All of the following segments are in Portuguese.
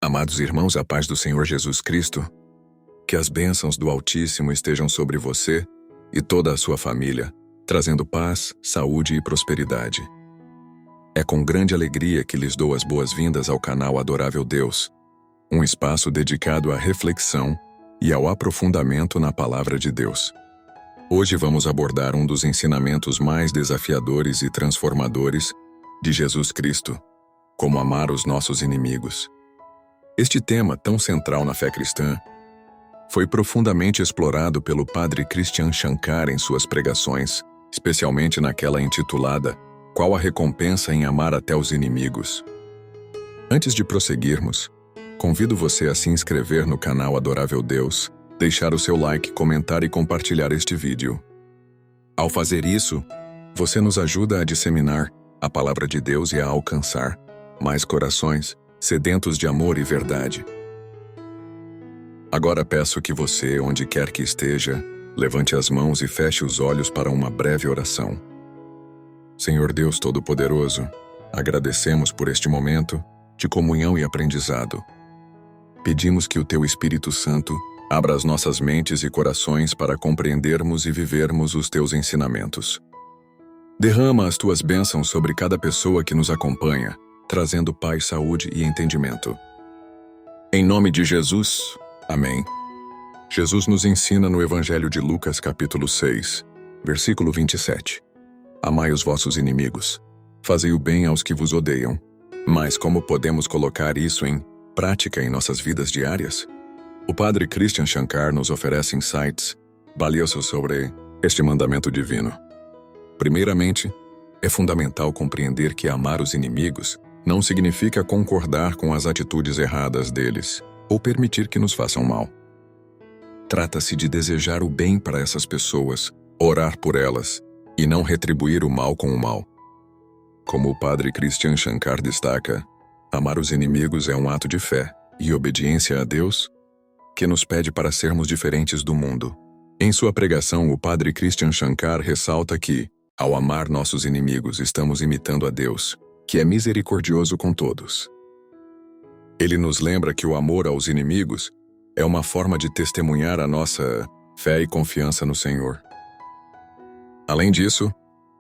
Amados irmãos, a paz do Senhor Jesus Cristo, que as bênçãos do Altíssimo estejam sobre você e toda a sua família, trazendo paz, saúde e prosperidade. É com grande alegria que lhes dou as boas-vindas ao canal Adorável Deus, um espaço dedicado à reflexão e ao aprofundamento na Palavra de Deus. Hoje vamos abordar um dos ensinamentos mais desafiadores e transformadores de Jesus Cristo, como amar os nossos inimigos. Este tema, tão central na fé cristã, foi profundamente explorado pelo padre Christian Shankar em suas pregações, especialmente naquela intitulada Qual a recompensa em amar até os inimigos? Antes de prosseguirmos, convido você a se inscrever no canal Adorável Deus, deixar o seu like, comentar e compartilhar este vídeo. Ao fazer isso, você nos ajuda a disseminar a palavra de Deus e a alcançar mais corações sedentos de amor e verdade. Agora peço que você, onde quer que esteja, levante as mãos e feche os olhos para uma breve oração. Senhor Deus Todo-Poderoso, agradecemos por este momento de comunhão e aprendizado. Pedimos que o Teu Espírito Santo abra as nossas mentes e corações para compreendermos e vivermos os Teus ensinamentos. Derrama as Tuas bênçãos sobre cada pessoa que nos acompanha, trazendo paz, saúde e entendimento. Em nome de Jesus, amém. Jesus nos ensina no Evangelho de Lucas, capítulo 6, versículo 27. Amai os vossos inimigos, fazei o bem aos que vos odeiam. Mas como podemos colocar isso em prática em nossas vidas diárias? O padre Christian Shankar nos oferece insights valiosos sobre este mandamento divino. Primeiramente, é fundamental compreender que amar os inimigos não significa concordar com as atitudes erradas deles ou permitir que nos façam mal. Trata-se de desejar o bem para essas pessoas, orar por elas e não retribuir o mal com o mal. Como o padre Christian Shankar destaca, amar os inimigos é um ato de fé e obediência a Deus que nos pede para sermos diferentes do mundo. Em sua pregação, o padre Christian Shankar ressalta que, ao amar nossos inimigos, estamos imitando a Deus, que é misericordioso com todos. Ele nos lembra que o amor aos inimigos é uma forma de testemunhar a nossa fé e confiança no Senhor. Além disso,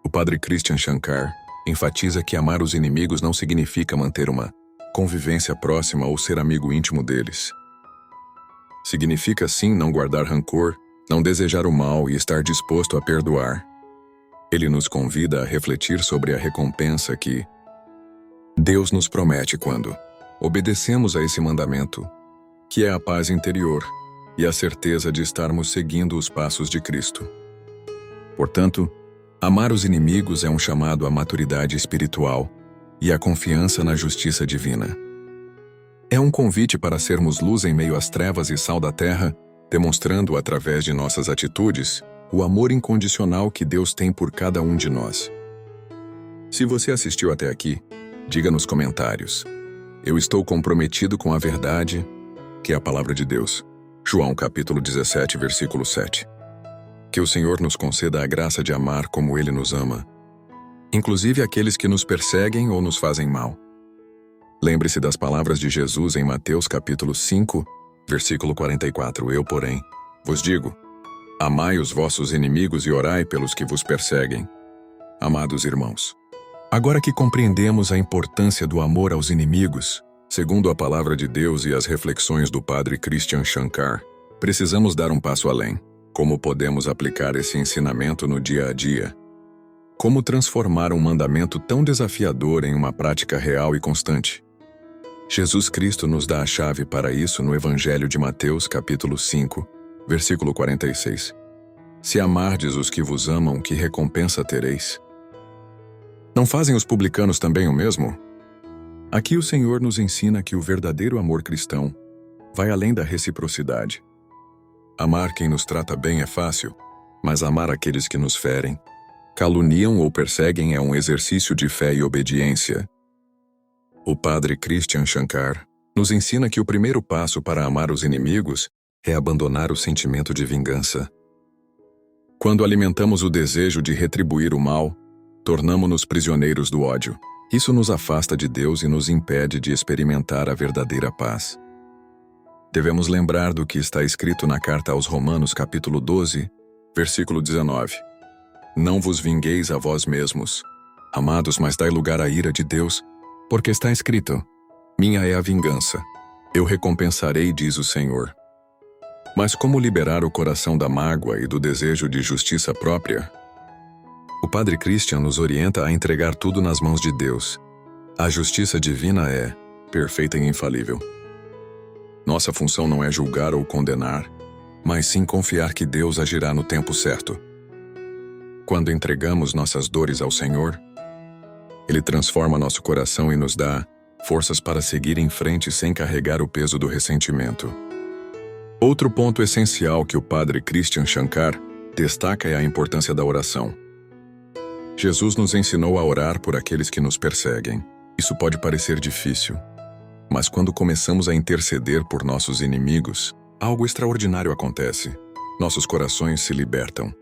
o padre Christian Shankar enfatiza que amar os inimigos não significa manter uma convivência próxima ou ser amigo íntimo deles. Significa sim não guardar rancor, não desejar o mal e estar disposto a perdoar. Ele nos convida a refletir sobre a recompensa que Deus nos promete quando obedecemos a esse mandamento, que é a paz interior e a certeza de estarmos seguindo os passos de Cristo. Portanto, amar os inimigos é um chamado à maturidade espiritual e à confiança na justiça divina. É um convite para sermos luz em meio às trevas e sal da terra, demonstrando através de nossas atitudes o amor incondicional que Deus tem por cada um de nós. Se você assistiu até aqui, diga nos comentários: eu estou comprometido com a verdade, que é a palavra de Deus. João capítulo 17, versículo 7. Que o Senhor nos conceda a graça de amar como Ele nos ama, inclusive aqueles que nos perseguem ou nos fazem mal. Lembre-se das palavras de Jesus em Mateus capítulo 5, versículo 44. Eu, porém, vos digo: amai os vossos inimigos e orai pelos que vos perseguem. Amados irmãos, agora que compreendemos a importância do amor aos inimigos, segundo a palavra de Deus e as reflexões do padre Christian Shankar, precisamos dar um passo além. Como podemos aplicar esse ensinamento no dia a dia? Como transformar um mandamento tão desafiador em uma prática real e constante? Jesus Cristo nos dá a chave para isso no Evangelho de Mateus, capítulo 5, versículo 46. Se amardes os que vos amam, que recompensa tereis? Não fazem os publicanos também o mesmo? Aqui o Senhor nos ensina que o verdadeiro amor cristão vai além da reciprocidade. Amar quem nos trata bem é fácil, mas amar aqueles que nos ferem, caluniam ou perseguem é um exercício de fé e obediência. O padre Christian Shankar nos ensina que o primeiro passo para amar os inimigos é abandonar o sentimento de vingança. Quando alimentamos o desejo de retribuir o mal, tornamo-nos prisioneiros do ódio, Isso nos afasta de Deus e nos impede de experimentar a verdadeira paz. Devemos lembrar do que está escrito na carta aos Romanos, capítulo 12, versículo 19. Não vos vingueis a vós mesmos, amados, mas dai lugar à ira de Deus, porque está escrito: minha é a vingança, eu recompensarei, diz o Senhor. Mas como liberar o coração da mágoa e do desejo de justiça própria? O Padre Christian nos orienta a entregar tudo nas mãos de Deus. A justiça divina é perfeita e infalível. Nossa função não é julgar ou condenar, mas sim confiar que Deus agirá no tempo certo. Quando entregamos nossas dores ao Senhor, Ele transforma nosso coração e nos dá forças para seguir em frente sem carregar o peso do ressentimento. Outro ponto essencial que o Padre Christian Shankar destaca é a importância da oração. Jesus nos ensinou a orar por aqueles que nos perseguem. Isso pode parecer difícil, mas quando começamos a interceder por nossos inimigos, algo extraordinário acontece. Nossos corações se libertam.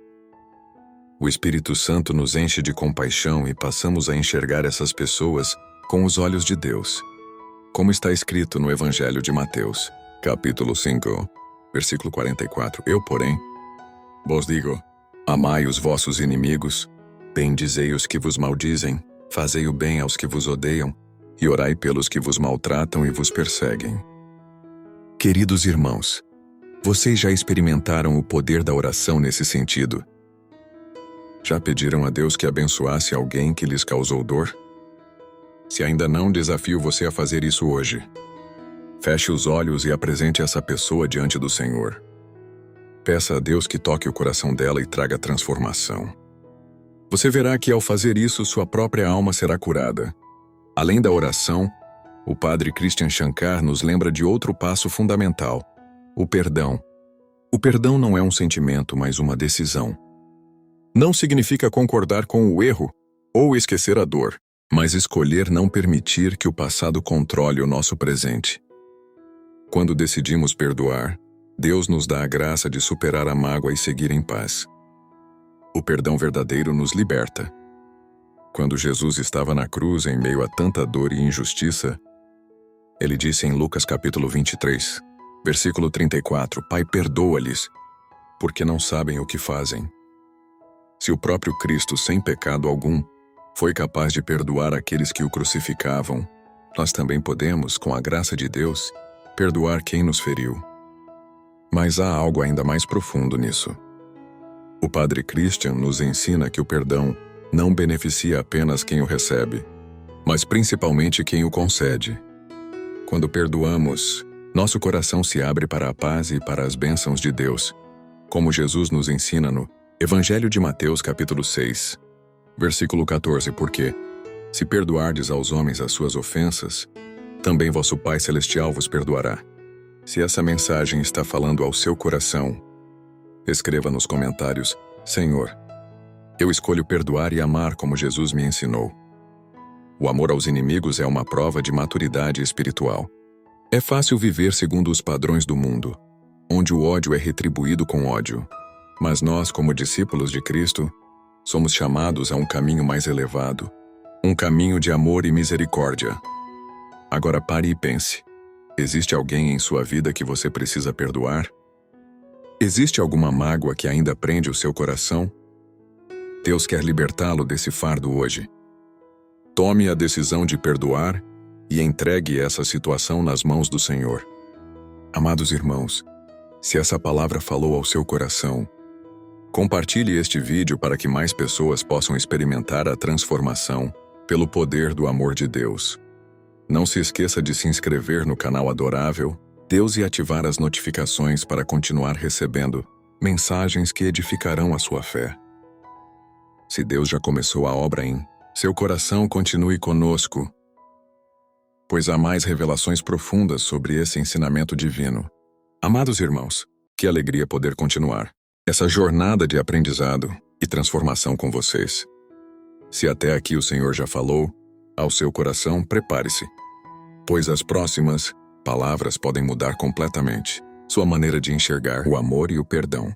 O Espírito Santo nos enche de compaixão e passamos a enxergar essas pessoas com os olhos de Deus. Como está escrito no Evangelho de Mateus, capítulo 5, versículo 44. Eu, porém, vos digo, amai os vossos inimigos, bendizei os que vos maldizem, fazei o bem aos que vos odeiam, e orai pelos que vos maltratam e vos perseguem. Queridos irmãos, vocês já experimentaram o poder da oração nesse sentido? Já pediram a Deus que abençoasse alguém que lhes causou dor? Se ainda não, desafio você a fazer isso hoje. Feche os olhos e apresente essa pessoa diante do Senhor. Peça a Deus que toque o coração dela e traga transformação. Você verá que ao fazer isso, sua própria alma será curada. Além da oração, o Padre Christian Shankar nos lembra de outro passo fundamental: o perdão. O perdão não é um sentimento, mas uma decisão. Não significa concordar com o erro ou esquecer a dor, mas escolher não permitir que o passado controle o nosso presente. Quando decidimos perdoar, Deus nos dá a graça de superar a mágoa e seguir em paz. O perdão verdadeiro nos liberta. Quando Jesus estava na cruz em meio a tanta dor e injustiça, Ele disse em Lucas capítulo 23, versículo 34, Pai, perdoa-lhes, porque não sabem o que fazem. Se o próprio Cristo, sem pecado algum, foi capaz de perdoar aqueles que o crucificavam, nós também podemos, com a graça de Deus, perdoar quem nos feriu. Mas há algo ainda mais profundo nisso. O Padre Christian nos ensina que o perdão não beneficia apenas quem o recebe, mas principalmente quem o concede. Quando perdoamos, nosso coração se abre para a paz e para as bênçãos de Deus, como Jesus nos ensina no Evangelho de Mateus, capítulo 6, versículo 14, porque, se perdoardes aos homens as suas ofensas, também vosso Pai Celestial vos perdoará. Se essa mensagem está falando ao seu coração, escreva nos comentários, Senhor, eu escolho perdoar e amar como Jesus me ensinou. O amor aos inimigos é uma prova de maturidade espiritual. É fácil viver segundo os padrões do mundo, onde o ódio é retribuído com ódio. Mas nós, como discípulos de Cristo, somos chamados a um caminho mais elevado, um caminho de amor e misericórdia. Agora pare e pense. Existe alguém em sua vida que você precisa perdoar? Existe alguma mágoa que ainda prende o seu coração? Deus quer libertá-lo desse fardo hoje. Tome a decisão de perdoar e entregue essa situação nas mãos do Senhor. Amados irmãos, se essa palavra falou ao seu coração, compartilhe este vídeo para que mais pessoas possam experimentar a transformação pelo poder do amor de Deus. Não se esqueça de se inscrever no canal Adorável Deus e ativar as notificações para continuar recebendo mensagens que edificarão a sua fé. Se Deus já começou a obra em seu coração, continue conosco, pois há mais revelações profundas sobre esse ensinamento divino. Amados irmãos, que alegria poder continuar essa jornada de aprendizado e transformação com vocês. Se até aqui o Senhor já falou ao seu coração, prepare-se, pois as próximas palavras podem mudar completamente sua maneira de enxergar o amor e o perdão.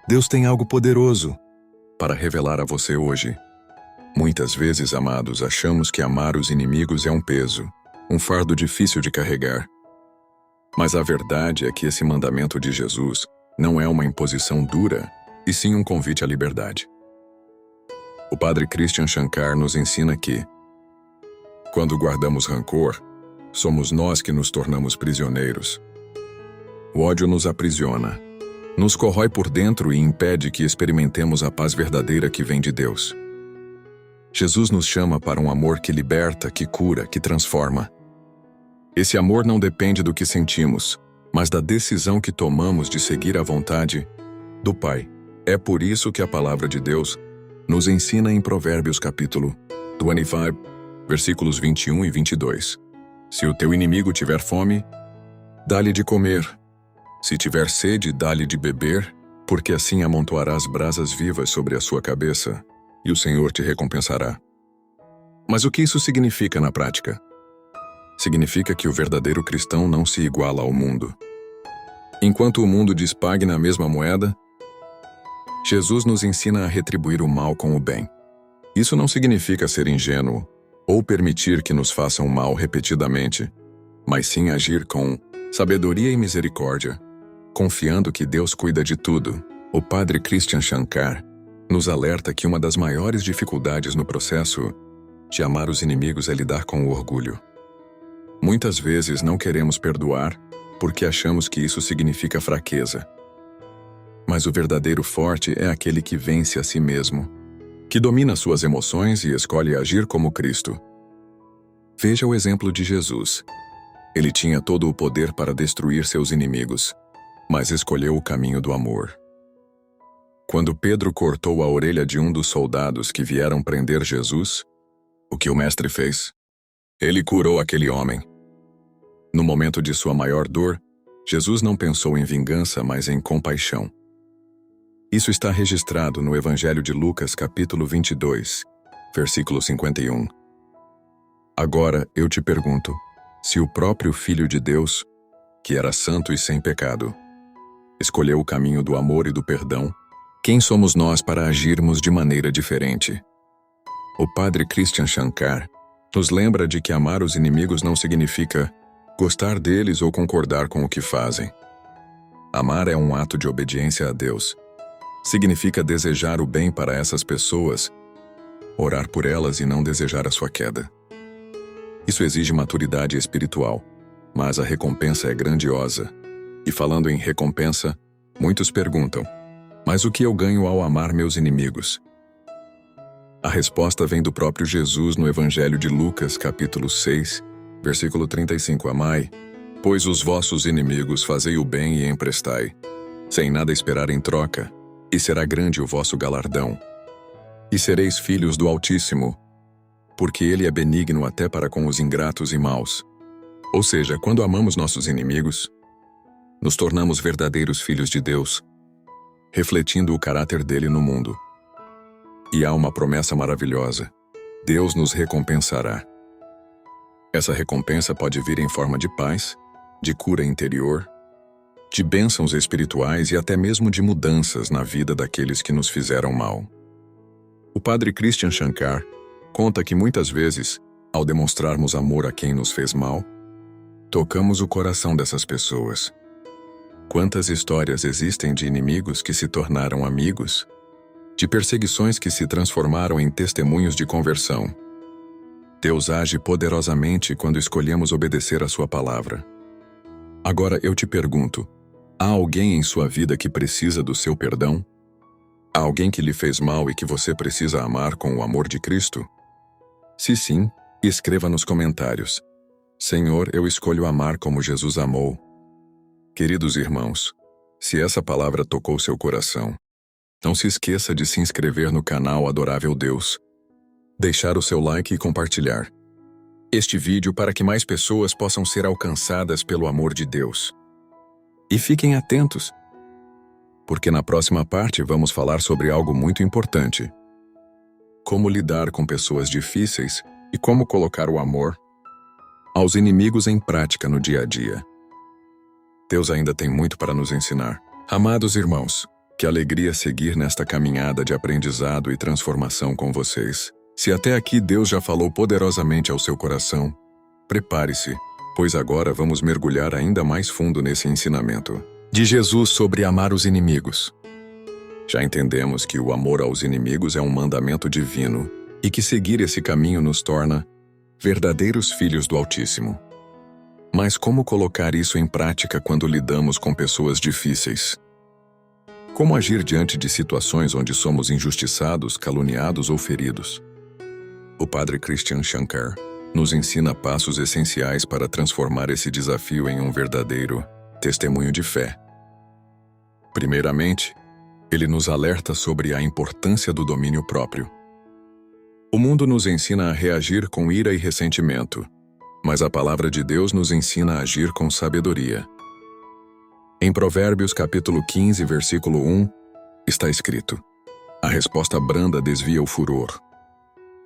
Deus tem algo poderoso para revelar a você hoje. Muitas vezes, amados, achamos que amar os inimigos é um peso, um fardo difícil de carregar. Mas a verdade é que esse mandamento de Jesus não é uma imposição dura, e sim um convite à liberdade. O padre Christian Shankar nos ensina que, quando guardamos rancor, somos nós que nos tornamos prisioneiros. O ódio nos aprisiona, nos corrói por dentro e impede que experimentemos a paz verdadeira que vem de Deus. Jesus nos chama para um amor que liberta, que cura, que transforma. Esse amor não depende do que sentimos, mas da decisão que tomamos de seguir a vontade do Pai. É por isso que a palavra de Deus nos ensina em Provérbios capítulo 25, versículos 21 e 22. Se o teu inimigo tiver fome, dá-lhe de comer. Se tiver sede, dá-lhe de beber, porque assim amontoarás brasas vivas sobre a sua cabeça, e o Senhor te recompensará. Mas o que isso significa na prática? Significa que o verdadeiro cristão não se iguala ao mundo. Enquanto o mundo diz pague na mesma moeda, Jesus nos ensina a retribuir o mal com o bem. Isso não significa ser ingênuo ou permitir que nos façam mal repetidamente, mas sim agir com sabedoria e misericórdia, confiando que Deus cuida de tudo. O padre Christian Shankar nos alerta que uma das maiores dificuldades no processo de amar os inimigos é lidar com o orgulho. Muitas vezes não queremos perdoar porque achamos que isso significa fraqueza. Mas o verdadeiro forte é aquele que vence a si mesmo, que domina suas emoções e escolhe agir como Cristo. Veja o exemplo de Jesus. Ele tinha todo o poder para destruir seus inimigos, mas escolheu o caminho do amor. Quando Pedro cortou a orelha de um dos soldados que vieram prender Jesus, o que o mestre fez? Ele curou aquele homem. No momento de sua maior dor, Jesus não pensou em vingança, mas em compaixão. Isso está registrado no Evangelho de Lucas, capítulo 22, versículo 51. Agora eu te pergunto, se o próprio Filho de Deus, que era santo e sem pecado, escolheu o caminho do amor e do perdão, quem somos nós para agirmos de maneira diferente? O padre Christian Shankar nos lembra de que amar os inimigos não significa gostar deles ou concordar com o que fazem. Amar é um ato de obediência a Deus. Significa desejar o bem para essas pessoas, orar por elas e não desejar a sua queda. Isso exige maturidade espiritual, mas a recompensa é grandiosa. E falando em recompensa, muitos perguntam, mas o que eu ganho ao amar meus inimigos? A resposta vem do próprio Jesus no Evangelho de Lucas, capítulo 6, versículo 35. Amai, pois os vossos inimigos fazei o bem e emprestai, sem nada esperar em troca, e será grande o vosso galardão. E sereis filhos do Altíssimo, porque Ele é benigno até para com os ingratos e maus. Ou seja, quando amamos nossos inimigos, nos tornamos verdadeiros filhos de Deus, refletindo o caráter dele no mundo. E há uma promessa maravilhosa: Deus nos recompensará. Essa recompensa pode vir em forma de paz, de cura interior, de bênçãos espirituais e até mesmo de mudanças na vida daqueles que nos fizeram mal. O padre Christian Shankar conta que muitas vezes, ao demonstrarmos amor a quem nos fez mal, tocamos o coração dessas pessoas. Quantas histórias existem de inimigos que se tornaram amigos, de perseguições que se transformaram em testemunhos de conversão. Deus age poderosamente quando escolhemos obedecer a sua palavra. Agora eu te pergunto, há alguém em sua vida que precisa do seu perdão? Há alguém que lhe fez mal e que você precisa amar com o amor de Cristo? Se sim, escreva nos comentários: Senhor, eu escolho amar como Jesus amou. Queridos irmãos, se essa palavra tocou seu coração, não se esqueça de se inscrever no canal Adorável Deus, deixar o seu like e compartilhar este vídeo para que mais pessoas possam ser alcançadas pelo amor de Deus. E fiquem atentos, porque na próxima parte vamos falar sobre algo muito importante: como lidar com pessoas difíceis e como colocar o amor aos inimigos em prática no dia a dia. Deus ainda tem muito para nos ensinar. Amados irmãos, que alegria seguir nesta caminhada de aprendizado e transformação com vocês. Se até aqui Deus já falou poderosamente ao seu coração, prepare-se, pois agora vamos mergulhar ainda mais fundo nesse ensinamento de Jesus sobre amar os inimigos. Já entendemos que o amor aos inimigos é um mandamento divino e que seguir esse caminho nos torna verdadeiros filhos do Altíssimo. Mas como colocar isso em prática quando lidamos com pessoas difíceis? Como agir diante de situações onde somos injustiçados, caluniados ou feridos? O Padre Christian Shankar nos ensina passos essenciais para transformar esse desafio em um verdadeiro testemunho de fé. Primeiramente, ele nos alerta sobre a importância do domínio próprio. O mundo nos ensina a reagir com ira e ressentimento, mas a palavra de Deus nos ensina a agir com sabedoria. Em Provérbios capítulo 15, versículo 1, está escrito: a resposta branda desvia o furor,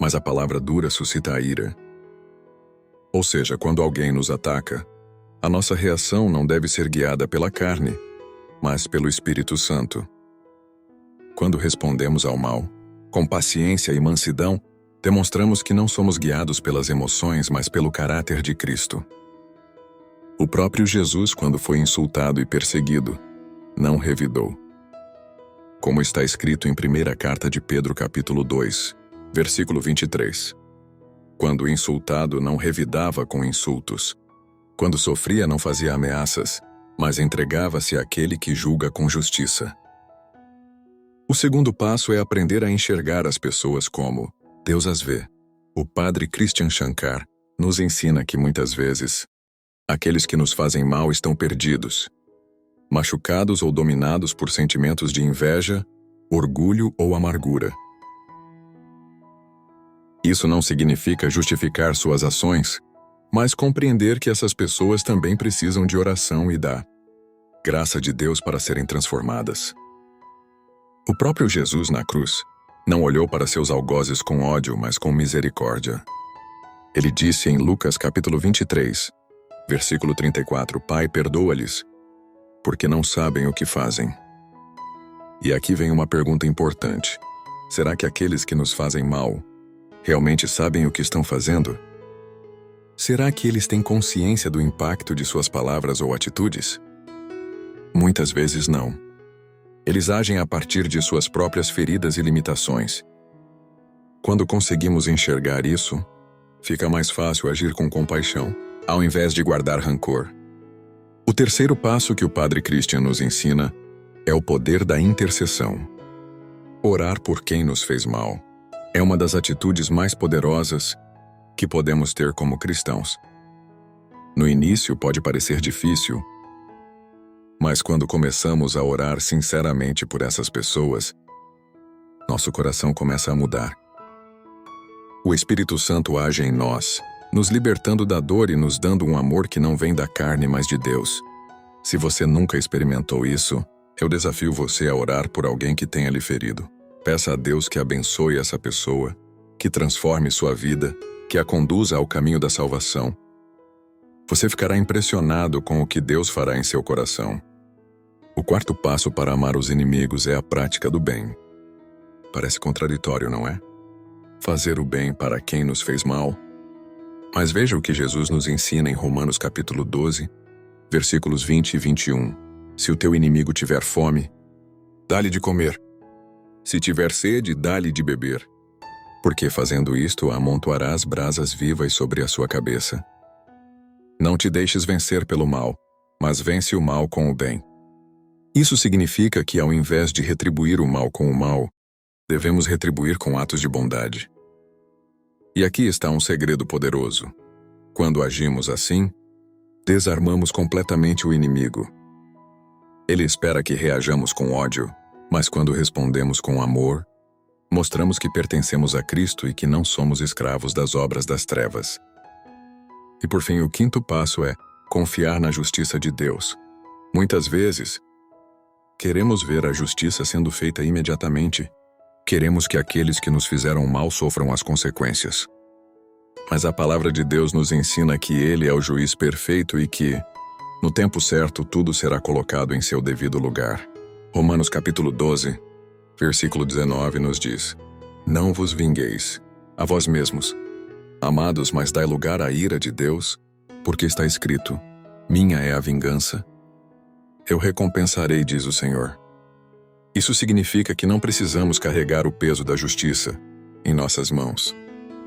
mas a palavra dura suscita a ira. Ou seja, quando alguém nos ataca, a nossa reação não deve ser guiada pela carne, mas pelo Espírito Santo. Quando respondemos ao mal, com paciência e mansidão, demonstramos que não somos guiados pelas emoções, mas pelo caráter de Cristo. O próprio Jesus, quando foi insultado e perseguido, não revidou. Como está escrito em 1ª Carta de Pedro capítulo 2, versículo 23. Quando insultado, não revidava com insultos. Quando sofria, não fazia ameaças, mas entregava-se àquele que julga com justiça. O segundo passo é aprender a enxergar as pessoas como Deus as vê. O Padre Christian Shankar nos ensina que muitas vezes aqueles que nos fazem mal estão perdidos, machucados ou dominados por sentimentos de inveja, orgulho ou amargura. Isso não significa justificar suas ações, mas compreender que essas pessoas também precisam de oração e da graça de Deus para serem transformadas. O próprio Jesus na cruz não olhou para seus algozes com ódio, mas com misericórdia. Ele disse em Lucas capítulo 23, versículo 34, Pai, perdoa-lhes, porque não sabem o que fazem. E aqui vem uma pergunta importante. Será que aqueles que nos fazem mal realmente sabem o que estão fazendo? Será que eles têm consciência do impacto de suas palavras ou atitudes? Muitas vezes não. Eles agem a partir de suas próprias feridas e limitações. Quando conseguimos enxergar isso, fica mais fácil agir com compaixão, ao invés de guardar rancor. O terceiro passo que o Padre Christian nos ensina é o poder da intercessão. Orar por quem nos fez mal é uma das atitudes mais poderosas que podemos ter como cristãos. No início pode parecer difícil, mas quando começamos a orar sinceramente por essas pessoas, nosso coração começa a mudar. O Espírito Santo age em nós, nos libertando da dor e nos dando um amor que não vem da carne, mas de Deus. Se você nunca experimentou isso, eu desafio você a orar por alguém que tenha lhe ferido. Peça a Deus que abençoe essa pessoa, que transforme sua vida, que a conduza ao caminho da salvação. Você ficará impressionado com o que Deus fará em seu coração. O quarto passo para amar os inimigos é a prática do bem. Parece contraditório, não é? Fazer o bem para quem nos fez mal. Mas veja o que Jesus nos ensina em Romanos capítulo 12, versículos 20 e 21. Se o teu inimigo tiver fome, dá-lhe de comer. Se tiver sede, dá-lhe de beber. Porque fazendo isto, amontoarás brasas vivas sobre a sua cabeça. Não te deixes vencer pelo mal, mas vence o mal com o bem. Isso significa que, ao invés de retribuir o mal com o mal, devemos retribuir com atos de bondade. E aqui está um segredo poderoso. Quando agimos assim, desarmamos completamente o inimigo. Ele espera que reajamos com ódio, mas quando respondemos com amor, mostramos que pertencemos a Cristo e que não somos escravos das obras das trevas. E por fim, o quinto passo é confiar na justiça de Deus. Muitas vezes, queremos ver a justiça sendo feita imediatamente. Queremos que aqueles que nos fizeram mal sofram as consequências. Mas a palavra de Deus nos ensina que Ele é o juiz perfeito e que, no tempo certo, tudo será colocado em seu devido lugar. Romanos capítulo 12, versículo 19 nos diz: Não vos vingueis, a vós mesmos: Amados, mas dai lugar à ira de Deus, porque está escrito: Minha é a vingança, eu recompensarei, diz o Senhor. Isso significa que não precisamos carregar o peso da justiça em nossas mãos.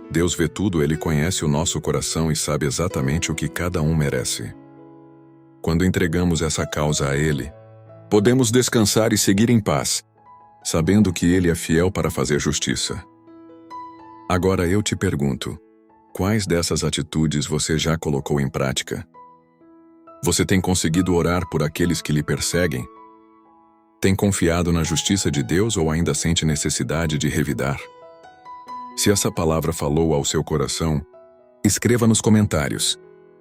Deus vê tudo, Ele conhece o nosso coração e sabe exatamente o que cada um merece. Quando entregamos essa causa a Ele, podemos descansar e seguir em paz, sabendo que Ele é fiel para fazer justiça. Agora eu te pergunto: quais dessas atitudes você já colocou em prática? Você tem conseguido orar por aqueles que lhe perseguem? Tem confiado na justiça de Deus ou ainda sente necessidade de revidar? Se essa palavra falou ao seu coração, escreva nos comentários: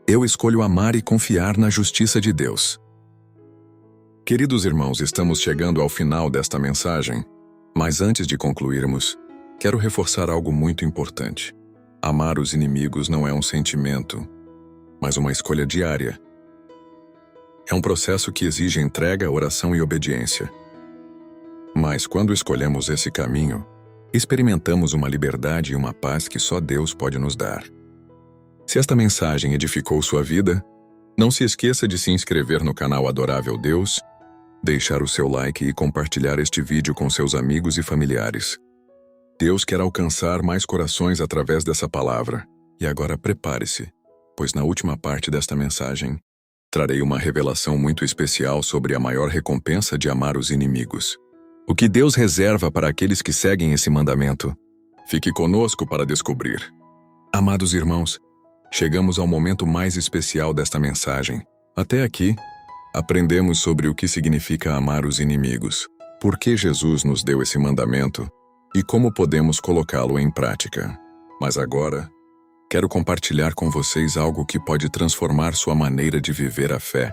eu escolho amar e confiar na justiça de Deus. Queridos irmãos, estamos chegando ao final desta mensagem, mas antes de concluirmos, quero reforçar algo muito importante. Amar os inimigos não é um sentimento, mas uma escolha diária. É um processo que exige entrega, oração e obediência. Mas quando escolhemos esse caminho, experimentamos uma liberdade e uma paz que só Deus pode nos dar. Se esta mensagem edificou sua vida, não se esqueça de se inscrever no canal Adorável Deus, deixar o seu like e compartilhar este vídeo com seus amigos e familiares. Deus quer alcançar mais corações através dessa palavra. E agora prepare-se, pois na última parte desta mensagem, trarei uma revelação muito especial sobre a maior recompensa de amar os inimigos. O que Deus reserva para aqueles que seguem esse mandamento? Fique conosco para descobrir. Amados irmãos, chegamos ao momento mais especial desta mensagem. Até aqui, aprendemos sobre o que significa amar os inimigos, por que Jesus nos deu esse mandamento e como podemos colocá-lo em prática. Mas agora, quero compartilhar com vocês algo que pode transformar sua maneira de viver a fé.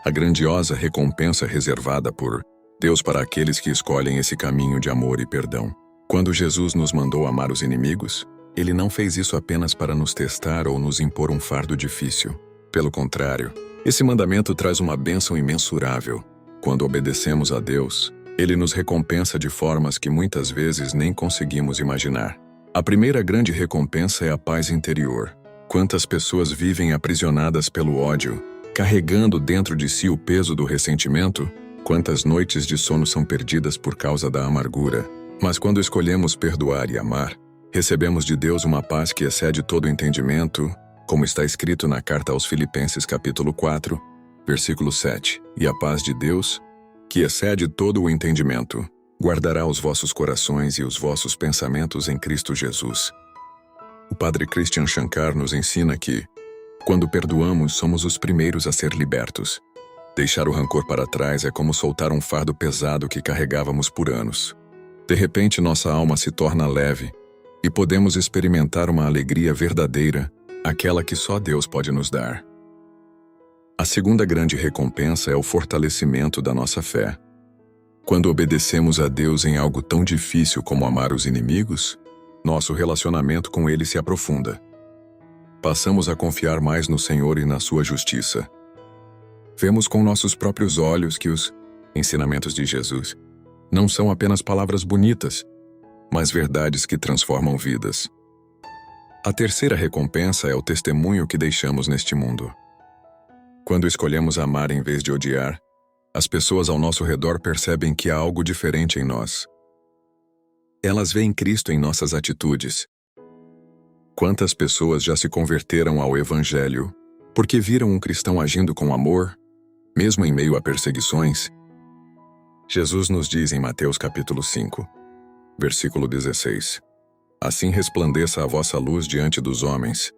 A grandiosa recompensa reservada por Deus para aqueles que escolhem esse caminho de amor e perdão. Quando Jesus nos mandou amar os inimigos, Ele não fez isso apenas para nos testar ou nos impor um fardo difícil. Pelo contrário, esse mandamento traz uma bênção imensurável. Quando obedecemos a Deus, Ele nos recompensa de formas que muitas vezes nem conseguimos imaginar. A primeira grande recompensa é a paz interior. Quantas pessoas vivem aprisionadas pelo ódio, carregando dentro de si o peso do ressentimento? Quantas noites de sono são perdidas por causa da amargura? Mas quando escolhemos perdoar e amar, recebemos de Deus uma paz que excede todo entendimento, como está escrito na carta aos Filipenses capítulo 4, versículo 7. E a paz de Deus, que excede todo o entendimento, guardará os vossos corações e os vossos pensamentos em Cristo Jesus. O padre Christian Shankar nos ensina que, quando perdoamos, somos os primeiros a ser libertos. Deixar o rancor para trás é como soltar um fardo pesado que carregávamos por anos. De repente, nossa alma se torna leve e podemos experimentar uma alegria verdadeira, aquela que só Deus pode nos dar. A segunda grande recompensa é o fortalecimento da nossa fé. Quando obedecemos a Deus em algo tão difícil como amar os inimigos, nosso relacionamento com Ele se aprofunda. Passamos a confiar mais no Senhor e na sua justiça. Vemos com nossos próprios olhos que os ensinamentos de Jesus não são apenas palavras bonitas, mas verdades que transformam vidas. A terceira recompensa é o testemunho que deixamos neste mundo. Quando escolhemos amar em vez de odiar, as pessoas ao nosso redor percebem que há algo diferente em nós. Elas veem Cristo em nossas atitudes. Quantas pessoas já se converteram ao Evangelho porque viram um cristão agindo com amor, mesmo em meio a perseguições? Jesus nos diz em Mateus capítulo 5, versículo 16: Assim resplandeça a vossa luz diante dos homens,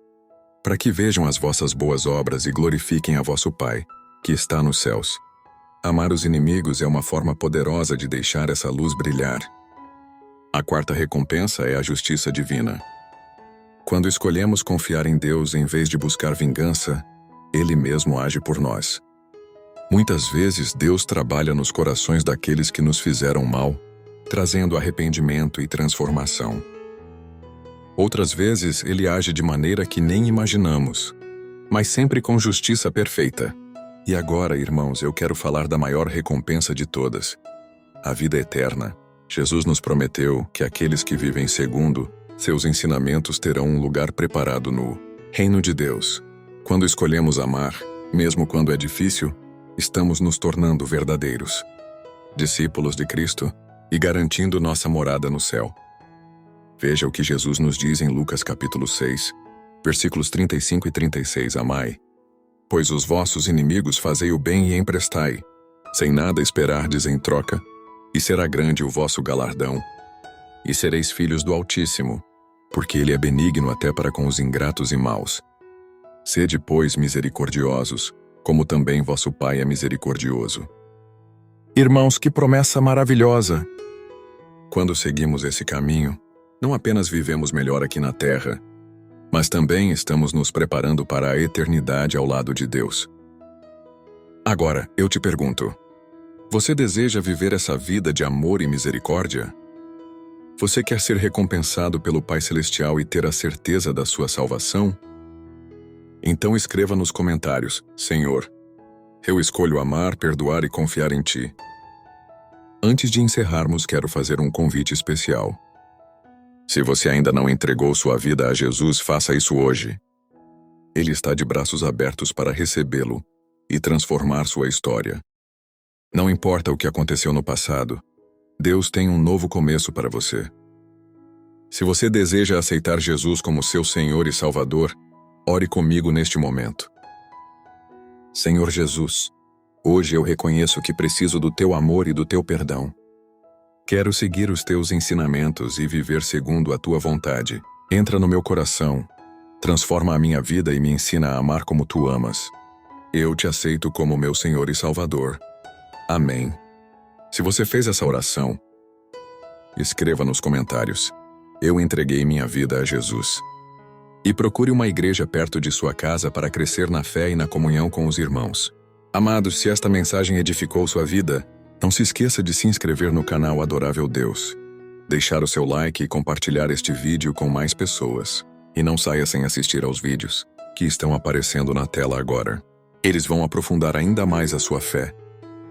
para que vejam as vossas boas obras e glorifiquem a vosso Pai, que está nos céus. Amar os inimigos é uma forma poderosa de deixar essa luz brilhar. A quarta recompensa é a justiça divina. Quando escolhemos confiar em Deus em vez de buscar vingança, Ele mesmo age por nós. Muitas vezes Deus trabalha nos corações daqueles que nos fizeram mal, trazendo arrependimento e transformação. Outras vezes Ele age de maneira que nem imaginamos, mas sempre com justiça perfeita. E agora, irmãos, eu quero falar da maior recompensa de todas: a vida eterna. Jesus nos prometeu que aqueles que vivem segundo Seus ensinamentos terão um lugar preparado no reino de Deus. Quando escolhemos amar, mesmo quando é difícil, estamos nos tornando verdadeiros discípulos de Cristo e garantindo nossa morada no céu. Veja o que Jesus nos diz em Lucas capítulo 6, versículos 35 e 36. Amai, pois os vossos inimigos fazei o bem e emprestai, sem nada esperardes em troca, e será grande o vosso galardão. E sereis filhos do Altíssimo, porque ele é benigno até para com os ingratos e maus. Sede, pois, misericordiosos, como também vosso Pai é misericordioso. Irmãos, que promessa maravilhosa! Quando seguimos esse caminho, não apenas vivemos melhor aqui na Terra, mas também estamos nos preparando para a eternidade ao lado de Deus. Agora, eu te pergunto, você deseja viver essa vida de amor e misericórdia? Você quer ser recompensado pelo Pai Celestial e ter a certeza da sua salvação? Então escreva nos comentários: Senhor, eu escolho amar, perdoar e confiar em Ti. Antes de encerrarmos, quero fazer um convite especial. Se você ainda não entregou sua vida a Jesus, faça isso hoje. Ele está de braços abertos para recebê-lo e transformar sua história. Não importa o que aconteceu no passado, Deus tem um novo começo para você. Se você deseja aceitar Jesus como seu Senhor e Salvador, ore comigo neste momento. Senhor Jesus, hoje eu reconheço que preciso do Teu amor e do Teu perdão. Quero seguir os Teus ensinamentos e viver segundo a Tua vontade. Entra no meu coração, transforma a minha vida e me ensina a amar como Tu amas. Eu te aceito como meu Senhor e Salvador. Amém. Se você fez essa oração, escreva nos comentários: eu entreguei minha vida a Jesus. E procure uma igreja perto de sua casa para crescer na fé e na comunhão com os irmãos. Amados, se esta mensagem edificou sua vida, não se esqueça de se inscrever no canal Adorável Deus, deixar o seu like e compartilhar este vídeo com mais pessoas. E não saia sem assistir aos vídeos que estão aparecendo na tela agora. Eles vão aprofundar ainda mais a sua fé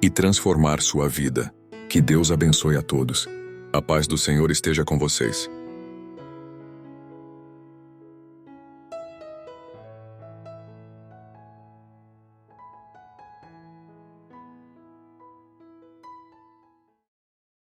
e transformar sua vida. Que Deus abençoe a todos. A paz do Senhor esteja com vocês.